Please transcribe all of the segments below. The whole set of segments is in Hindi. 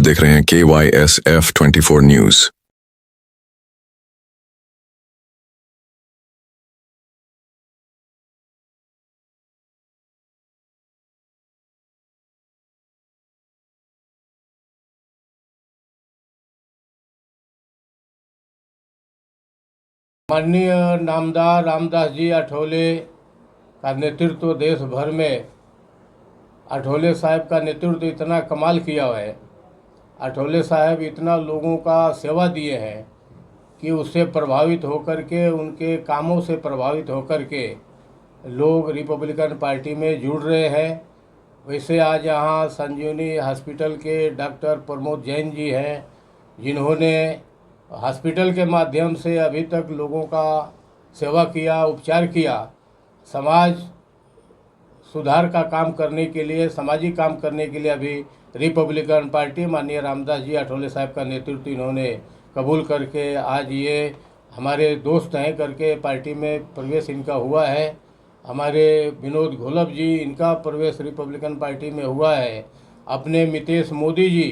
देख रहे हैं KYSF 24 न्यूज। माननीय नामदार रामदास जी अठौले का नेतृत्व देश भर में, अठौले साहब का नेतृत्व इतना कमाल किया है। अठौले साहब इतना लोगों का सेवा दिए हैं कि उससे प्रभावित होकर के, उनके कामों से प्रभावित होकर के लोग रिपब्लिकन पार्टी में जुड़ रहे हैं। वैसे आज यहाँ संजीवनी हॉस्पिटल के डॉक्टर प्रमोद जैन जी हैं, जिन्होंने हॉस्पिटल के माध्यम से अभी तक लोगों का सेवा किया, उपचार किया, समाज सुधार का काम करने के लिए, सामाजिक काम करने के लिए अभी रिपब्लिकन पार्टी माननीय रामदास जी अठौले साहब का नेतृत्व इन्होंने कबूल करके आज ये हमारे दोस्त हैं करके पार्टी में प्रवेश इनका हुआ है। हमारे विनोद घोलप जी, इनका प्रवेश रिपब्लिकन पार्टी में हुआ है। अपने मितेश मोदी जी,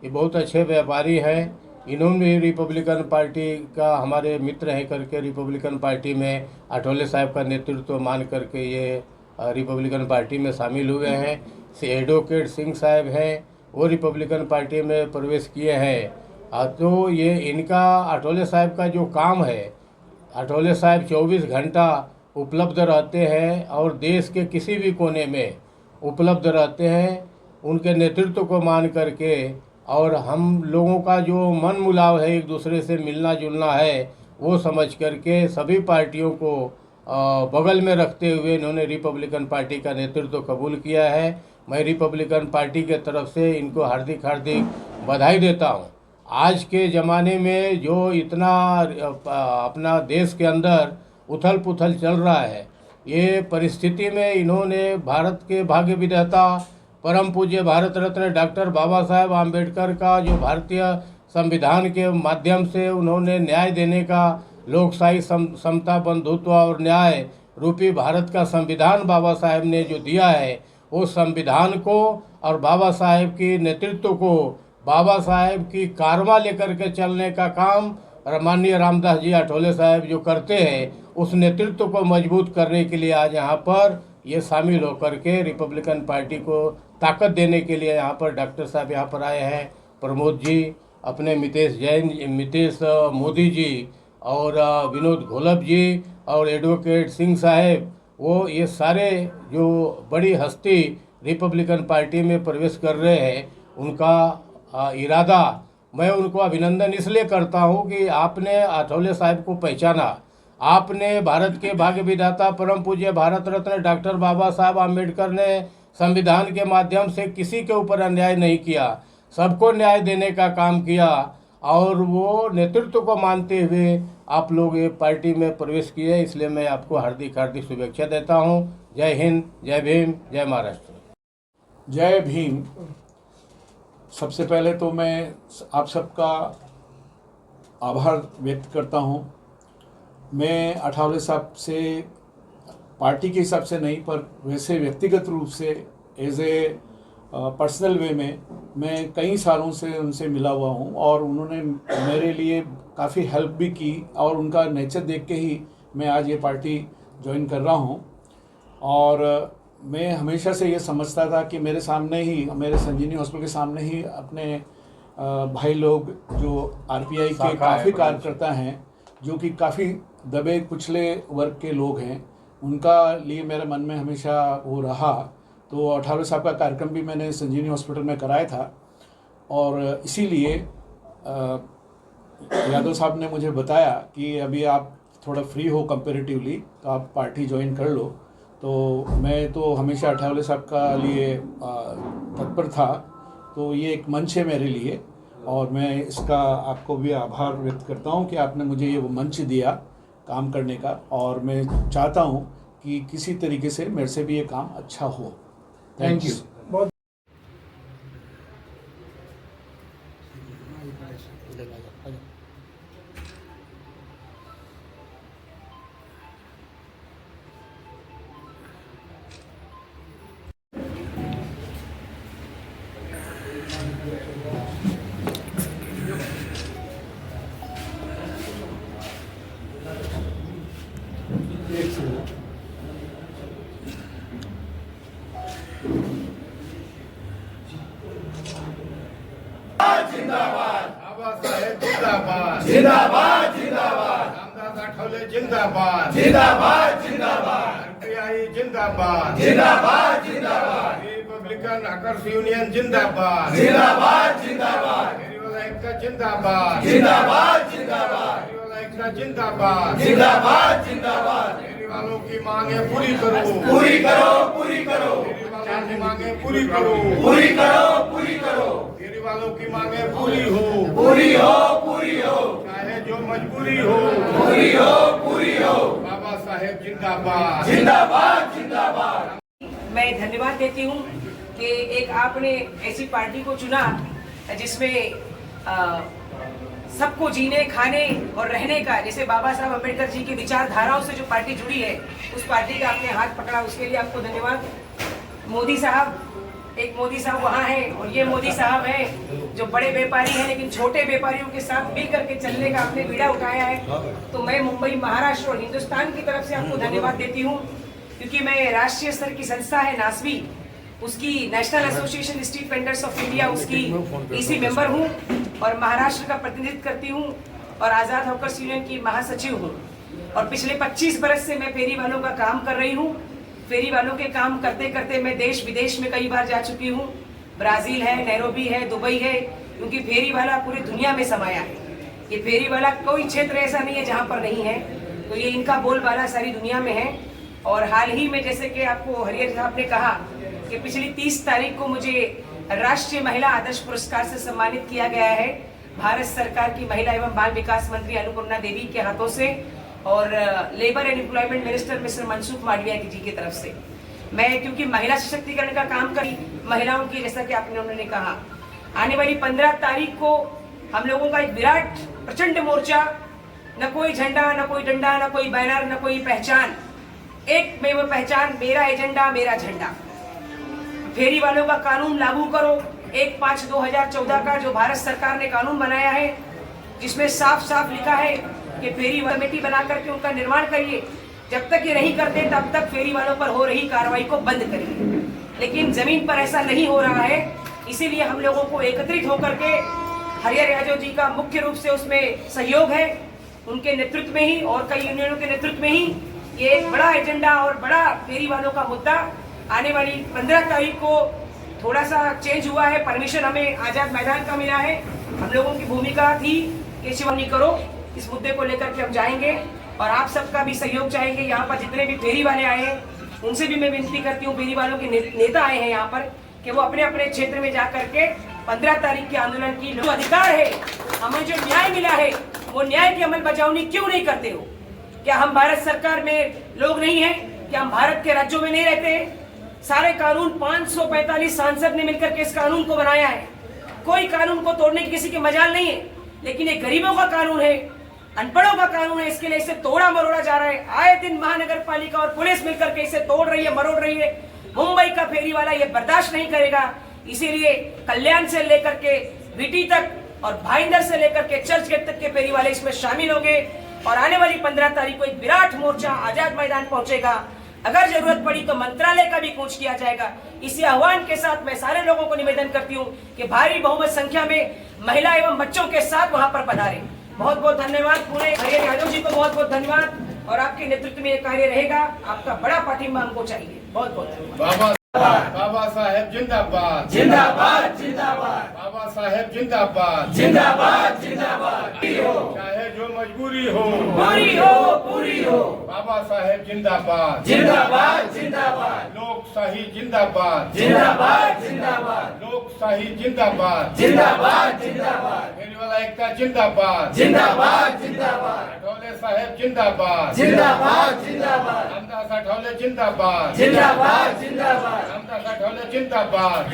ये बहुत अच्छे व्यापारी हैं, इन्होंने भी रिपब्लिकन पार्टी का हमारे मित्र हैं करके रिपब्लिकन पार्टी में अठौले साहब का नेतृत्व मान करके ये रिपब्लिकन पार्टी में शामिल हुए हैं। एडवोकेट सिंह साहब हैं, वो रिपब्लिकन पार्टी में प्रवेश किए हैं। तो ये इनका अठौले साहब का जो काम है, अठौले साहब 24 घंटा उपलब्ध रहते हैं और देश के किसी भी कोने में उपलब्ध रहते हैं। उनके नेतृत्व को मान करके और हम लोगों का जो मन मुलाव है, एक दूसरे से मिलना जुलना है, वो समझ करके सभी पार्टियों को बगल में रखते हुए इन्होंने रिपब्लिकन पार्टी का नेतृत्व कबूल किया है। मैं रिपब्लिकन पार्टी के तरफ से इनको हार्दिक हार्दिक बधाई देता हूँ। आज के ज़माने में जो इतना अपना देश के अंदर उथल पुथल चल रहा है, ये परिस्थिति में इन्होंने भारत के भाग्य विधाता परम पूज्य भारत रत्न डॉक्टर बाबा साहेब आम्बेडकर का जो भारतीय संविधान के माध्यम से उन्होंने न्याय देने का, लोकशाही समता बंधुत्व और न्याय रूपी भारत का संविधान बाबा साहेब ने जो दिया है, वो संविधान को और बाबा साहेब की नेतृत्व को, बाबा साहेब की कारवा लेकर के चलने का काम माननीय रामदास जी अठौले साहब जो करते हैं, उस नेतृत्व को मजबूत करने के लिए आज यहाँ पर ये शामिल होकर के रिपब्लिकन पार्टी को ताकत देने के लिए यहाँ पर डॉक्टर साहब यहाँ पर आए हैं। प्रमोद जी, अपने मितेश मोदी जी और विनोद घोलप जी और एडवोकेट सिंह साहब, वो ये सारे जो बड़ी हस्ती रिपब्लिकन पार्टी में प्रवेश कर रहे हैं, उनका इरादा मैं उनको अभिनंदन इसलिए करता हूँ कि आपने अठौले साहब को पहचाना। आपने भारत के भाग्य विधाता परम पूज्य भारत रत्न डॉक्टर बाबा साहब आम्बेडकर ने संविधान के माध्यम से किसी के ऊपर अन्याय नहीं किया, सबको न्याय देने का काम किया और वो नेतृत्व को मानते हुए आप लोग ये पार्टी में प्रवेश किए। इसलिए मैं आपको हार्दिक हार्दिक शुभेच्छा देता हूँ। जय हिंद, जय भीम, जय महाराष्ट्र। जय भीम। सबसे पहले तो मैं आप सबका आभार व्यक्त करता हूँ। मैं अठौले साहब से पार्टी के हिसाब से नहीं, पर वैसे व्यक्तिगत रूप से एज ए पर्सनल वे में मैं कई सालों से उनसे मिला हुआ हूँ और उन्होंने मेरे लिए काफ़ी हेल्प भी की और उनका नेचर देख के ही मैं आज ये पार्टी ज्वाइन कर रहा हूँ। और मैं हमेशा से ये समझता था कि मेरे सामने ही, मेरे संजीवनी हॉस्पिटल के सामने ही अपने भाई लोग जो आरपीआई के काफ़ी कार्यकर्ता हैं, जो कि काफ़ी दबे कुचले वर्ग के लोग हैं, उनका लिए मेरे मन में हमेशा वो रहा। तो अठौले साहब का कार्यक्रम भी मैंने संजीवनी हॉस्पिटल में कराया था और इसीलिए यादव साहब ने मुझे बताया कि अभी आप थोड़ा फ्री हो कंपेरेटिवली, तो आप पार्टी ज्वाइन कर लो। तो मैं तो हमेशा अठौले साहब का लिए तत्पर था, तो ये एक मंच है मेरे लिए और मैं इसका आपको भी आभार व्यक्त करता हूँ कि आपने मुझे ये वो मंच दिया काम करने का। और मैं चाहता हूँ कि किसी तरीके से मेरे से भी ये काम अच्छा हो। Thank you. बाबासाहेब जिंदाबाद जिंदाबाद जिंदाबाद रामदास आठवले जिंदाबाद जिंदाबाद जिंदाबाद आरपीआई जिंदाबाद जिंदाबाद जिंदाबाद रिपब्लिकन हकर्स यूनियन जिंदाबाद जिंदाबाद जिंदाबाद फेरीवाला एकता जिंदाबाद जिंदाबाद जिंदाबाद फेरीवाला एकता जिंदाबाद जिंदाबाद जिंदाबाद फेरीवालों की मांगे पूरी करो पूरी करो पूरी करो फेरीवालों की मांगे पूरी करो पूरी करो पूरी करो फेरीवालों की मांगे पूरी हो पूरी हो पूरी हो चाहे जो मजबूरी हो पूरी हो पूरी हो बाबा साहेब जिंदाबाद जिंदाबाद जिंदाबाद। मैं धन्यवाद देती हूँ कि एक आपने ऐसी पार्टी को चुना जिसमें सबको जीने खाने और रहने का, जैसे बाबा साहब अम्बेडकर जी की विचारधाराओं से जो पार्टी जुड़ी है, उस पार्टी का आपने हाथ पकड़ा, उसके लिए आपको धन्यवाद। मोदी साहब, एक मोदी साहब वहाँ हैं और ये मोदी साहब हैं जो बड़े व्यापारी हैं लेकिन छोटे व्यापारियों के साथ मिल करके चलने का आपने बीड़ा उठाया है। तो मैं मुंबई, महाराष्ट्र और हिंदुस्तान की तरफ से आपको धन्यवाद देती हूँ, क्योंकि मैं राष्ट्रीय स्तर की संस्था है नासवी, उसकी national association street vendors of India, उसकी ईसी मेंबर हूँ और महाराष्ट्र का प्रतिनिधित्व करती हूँ और आज़ाद हॉकर्स यूनियन की महासचिव हूँ। और पिछले 25 बरस से मैं फेरी वालों का काम कर रही हूँ। फेरी वालों के काम करते करते मैं देश विदेश में कई बार जा चुकी हूँ। ब्राज़ील है, नैरोबी है, दुबई है, क्योंकि फेरी वाला पूरी दुनिया में समाया है। ये फेरी वाला कोई क्षेत्र ऐसा नहीं है जहाँ पर नहीं है, तो ये इनका बोलबाला सारी दुनिया में है। और हाल ही में जैसे कि आपको हरियर साहब ने कहा कि पिछली 30 तारीख को मुझे राष्ट्रीय महिला आदर्श पुरस्कार से सम्मानित किया गया है भारत सरकार की महिला एवं बाल विकास मंत्री अन्नपूर्णा देवी के हाथों से और labour and employment minister mister Mansukh Mandaviya ji की तरफ से। मैं क्योंकि महिला सशक्तिकरण का काम करी महिलाओं की, जैसा कि आपने उन्होंने कहा, आने वाली 15 तारीख को हम लोगों का एक विराट प्रचंड मोर्चा, न कोई झंडा, न कोई डंडा, न कोई बैनर, न कोई पहचान, एक में वो पहचान, मेरा एजेंडा मेरा झंडा। फेरी वालों का कानून लागू करो, 1/5/2014 का जो भारत सरकार ने कानून बनाया है, जिसमें साफ साफ लिखा है कि फेरी कमेटी बना करके उनका निर्माण करिए। जब तक ये नहीं करते तब तक फेरी वालों पर हो रही कार्रवाई को बंद करिए। लेकिन जमीन पर ऐसा नहीं हो रहा है, इसीलिए हम लोगों को एकत्रित होकर के हरियर यादव जी का मुख्य रूप से उसमें सहयोग है, उनके नेतृत्व में ही और कई यूनियनों के नेतृत्व में ही ये एक बड़ा एजेंडा और बड़ा फेरी वालों का मुद्दा आने वाली 15 तारीख को थोड़ा सा चेंज हुआ है। परमिशन हमें आजाद मैदान का मिला है। हम लोगों की भूमिका थी कि शिवानी करो, इस मुद्दे को लेकर के हम जाएंगे और आप सबका भी सहयोग चाहेंगे। यहाँ पर जितने भी फेरी वाले आए हैं उनसे भी मैं विनती करती हूँ, फेरी वालों के नेता आए हैं यहाँ पर, कि वो अपने अपने क्षेत्र में जा करके 15 तारीख के आंदोलन की जो अधिकार है, हमें जो न्याय मिला है, वो न्याय की अमल बजावनी क्यों नहीं करते हो? क्या हम भारत सरकार में लोग नहीं है? क्या हम भारत के राज्यों में नहीं रहते हैं? सारे कानून 545 सांसद ने मिलकर के इस कानून को बनाया है। कोई कानून को तोड़ने की किसी की मजाल नहीं है, लेकिन ये गरीबों का कानून है, अनपढ़ों का कानून है, इसके लिए इसे तोड़ा मरोड़ा जा रहा है। आए दिन महानगर पालिका और पुलिस मिलकर के इसे तोड़ रही है, मरोड़ रही है। मुंबई का फेरी वाला ये बर्दाश्त नहीं करेगा। इसीलिए कल्याण से लेकर के वीटी तक और भाईंदर से लेकर के चर्च गेट तक के फेरी वाले इसमें शामिल होंगे और आने वाली 15 तारीख को एक विराट मोर्चा आजाद मैदान पहुंचेगा। अगर जरूरत पड़ी तो मंत्रालय का भी कूच किया जाएगा। इसी आह्वान के साथ मैं सारे लोगों को निवेदन करती हूँ कि भारी बहुमत संख्या में महिला एवं बच्चों के साथ वहां पर पधारें। बहुत बहुत धन्यवाद। पूरे हरियर यादव जी को बहुत बहुत धन्यवाद और आपके नेतृत्व में ये कार्य रहेगा। आपका बड़ा पाठिंबा हमको चाहिए। बहुत बहुत धन्यवाद। बाबा साहेब जिंदाबाद जिंदाबाद जिंदाबाद बाबा साहेब जिंदाबाद जिंदाबाद जिंदाबाद। चाहे जो मजबूरी हो पूरी हो पूरी हो। बाबा साहेब जिंदाबाद जिंदाबाद जिंदाबाद लोकशाही जिंदाबाद जिंदाबाद जिंदाबाद लोकशाही जिंदाबाद जिंदाबाद जिंदाबाद फेरी वाला एकता जिंदाबाद जिंदाबाद जिंदाबाद आठवले साहेब जिंदाबाद जिंदाबाद जिंदाबाद रामदास आठवले जिंदाबाद जिंदाबाद जिंदाबाद रामदास आठवले जिंदाबाद